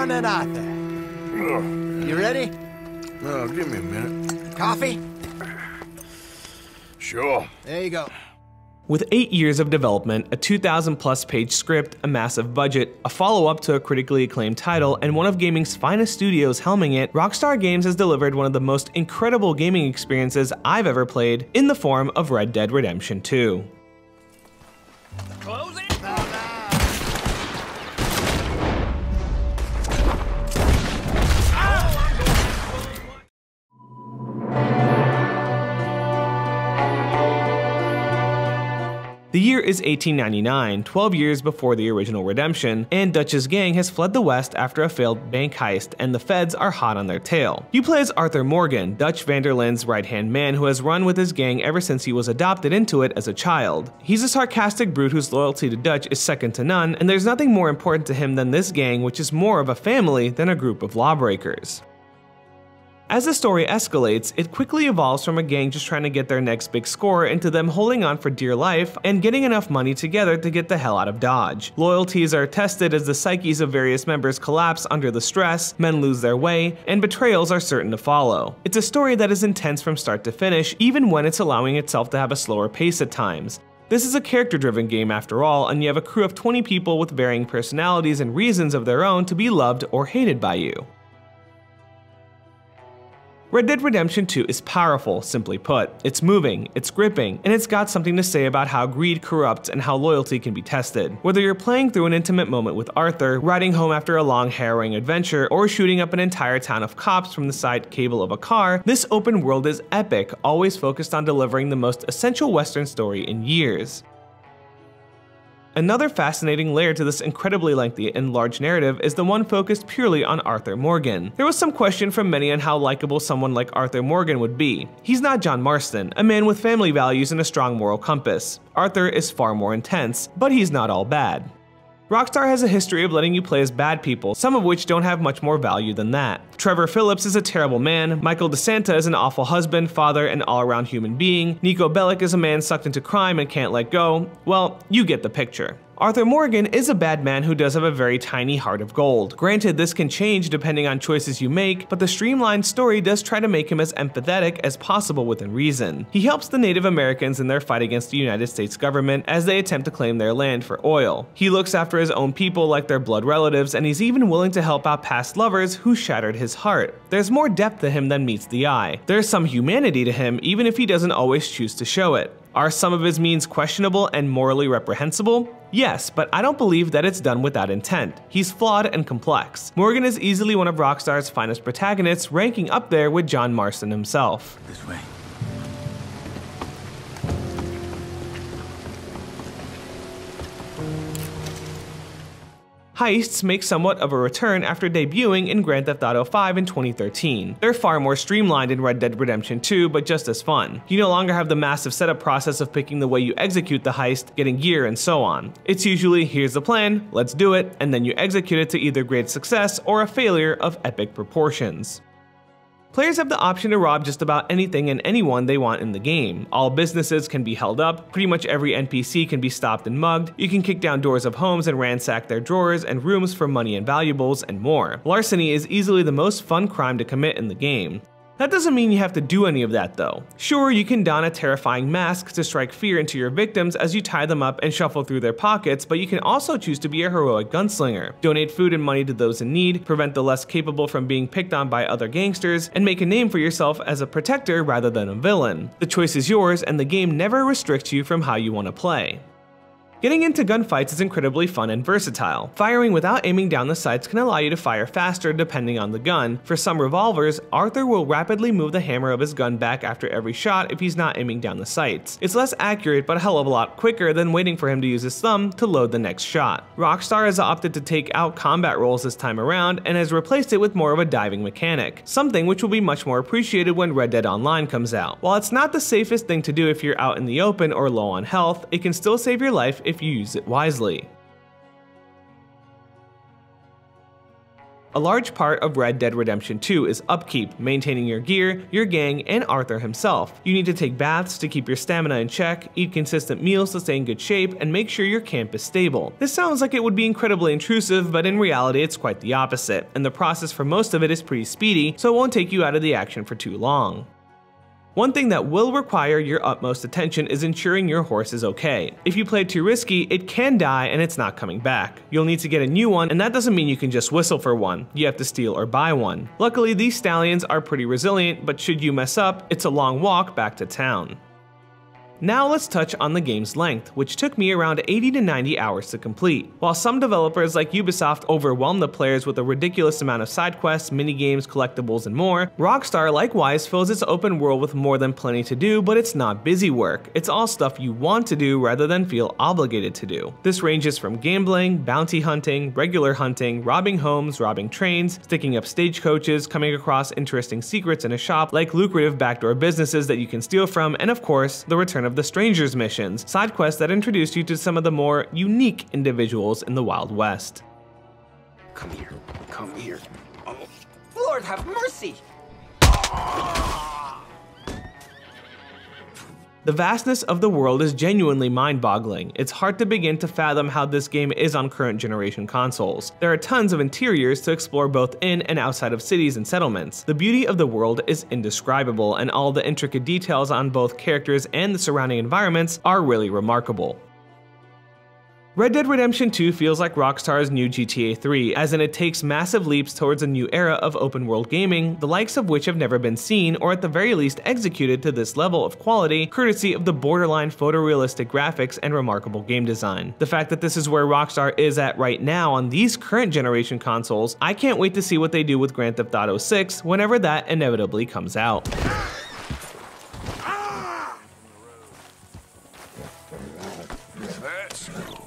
John and Arthur. You ready? Give me a minute. Coffee? Sure. There you go. With 8 years of development, a 2,000-plus page script, a massive budget, a follow-up to a critically acclaimed title, and one of gaming's finest studios helming it, Rockstar Games has delivered one of the most incredible gaming experiences I've ever played in the form of Red Dead Redemption 2. Close it! The year is 1899, 12 years before the original Redemption, and Dutch's gang has fled the West after a failed bank heist, and the feds are hot on their tail. You play as Arthur Morgan, Dutch van der Linde's right-hand man who has run with his gang ever since he was adopted into it as a child. He's a sarcastic brute whose loyalty to Dutch is second to none, and there's nothing more important to him than this gang, which is more of a family than a group of lawbreakers. As the story escalates, it quickly evolves from a gang just trying to get their next big score into them holding on for dear life and getting enough money together to get the hell out of Dodge. Loyalties are tested as the psyches of various members collapse under the stress, men lose their way, and betrayals are certain to follow. It's a story that is intense from start to finish, even when it's allowing itself to have a slower pace at times. This is a character-driven game after all, and you have a crew of 20 people with varying personalities and reasons of their own to be loved or hated by you. Red Dead Redemption 2 is powerful, simply put. It's moving, it's gripping, and it's got something to say about how greed corrupts and how loyalty can be tested. Whether you're playing through an intimate moment with Arthur, riding home after a long harrowing adventure, or shooting up an entire town of cops from the side cable of a car, this open world is epic, always focused on delivering the most essential Western story in years. Another fascinating layer to this incredibly lengthy and large narrative is the one focused purely on Arthur Morgan. There was some question from many on how likable someone like Arthur Morgan would be. He's not John Marston, a man with family values and a strong moral compass. Arthur is far more intense, but he's not all bad. Rockstar has a history of letting you play as bad people, some of which don't have much more value than that. Trevor Phillips is a terrible man, Michael DeSanta is an awful husband, father, and all-around human being, Nico Bellic is a man sucked into crime and can't let go. Well, you get the picture. Arthur Morgan is a bad man who does have a very tiny heart of gold. Granted, this can change depending on choices you make, but the streamlined story does try to make him as empathetic as possible within reason. He helps the Native Americans in their fight against the United States government as they attempt to claim their land for oil. He looks after his own people like their blood relatives, and he's even willing to help out past lovers who shattered his heart. There's more depth to him than meets the eye. There's some humanity to him, even if he doesn't always choose to show it. Are some of his means questionable and morally reprehensible? Yes, but I don't believe that it's done without intent. He's flawed and complex. Morgan is easily one of Rockstar's finest protagonists, ranking up there with John Marston himself. This way. Heists make somewhat of a return after debuting in Grand Theft Auto V in 2013. They're far more streamlined in Red Dead Redemption 2, but just as fun. You no longer have the massive setup process of picking the way you execute the heist, getting gear, and so on. It's usually, here's the plan, let's do it, and then you execute it to either great success or a failure of epic proportions. Players have the option to rob just about anything and anyone they want in the game. All businesses can be held up, pretty much every NPC can be stopped and mugged, you can kick down doors of homes and ransack their drawers and rooms for money and valuables, and more. Larceny is easily the most fun crime to commit in the game. That doesn't mean you have to do any of that though. Sure, you can don a terrifying mask to strike fear into your victims as you tie them up and shuffle through their pockets, but you can also choose to be a heroic gunslinger, donate food and money to those in need, prevent the less capable from being picked on by other gangsters, and make a name for yourself as a protector rather than a villain. The choice is yours, and the game never restricts you from how you want to play. Getting into gunfights is incredibly fun and versatile. Firing without aiming down the sights can allow you to fire faster depending on the gun. For some revolvers, Arthur will rapidly move the hammer of his gun back after every shot if he's not aiming down the sights. It's less accurate but a hell of a lot quicker than waiting for him to use his thumb to load the next shot. Rockstar has opted to take out combat rolls this time around and has replaced it with more of a diving mechanic, something which will be much more appreciated when Red Dead Online comes out. While it's not the safest thing to do if you're out in the open or low on health, it can still save your life if you use it wisely. A large part of Red Dead Redemption 2 is upkeep, maintaining your gear, your gang, and Arthur himself. You need to take baths to keep your stamina in check, eat consistent meals to stay in good shape, and make sure your camp is stable. This sounds like it would be incredibly intrusive, but in reality it's quite the opposite, and the process for most of it is pretty speedy, so it won't take you out of the action for too long. One thing that will require your utmost attention is ensuring your horse is okay. If you play too risky, it can die and it's not coming back. You'll need to get a new one, and that doesn't mean you can just whistle for one. You have to steal or buy one. Luckily, these stallions are pretty resilient, but should you mess up, it's a long walk back to town. Now let's touch on the game's length, which took me around 80 to 90 hours to complete. While some developers like Ubisoft overwhelm the players with a ridiculous amount of side quests, minigames, collectibles, and more, Rockstar likewise fills its open world with more than plenty to do, but it's not busy work. It's all stuff you want to do rather than feel obligated to do. This ranges from gambling, bounty hunting, regular hunting, robbing homes, robbing trains, sticking up stagecoaches, coming across interesting secrets in a shop like lucrative backdoor businesses that you can steal from, and of course, the return of the Strangers missions, side quests that introduce you to some of the more unique individuals in the Wild West. Come here, come here. Oh. Lord have mercy! The vastness of the world is genuinely mind-boggling. It's hard to begin to fathom how this game is on current generation consoles. There are tons of interiors to explore both in and outside of cities and settlements. The beauty of the world is indescribable, and all the intricate details on both characters and the surrounding environments are really remarkable. Red Dead Redemption 2 feels like Rockstar's new GTA 3, as in it takes massive leaps towards a new era of open-world gaming, the likes of which have never been seen or at the very least executed to this level of quality, courtesy of the borderline photorealistic graphics and remarkable game design. The fact that this is where Rockstar is at right now on these current generation consoles, I can't wait to see what they do with Grand Theft Auto 6 whenever that inevitably comes out. Let's go.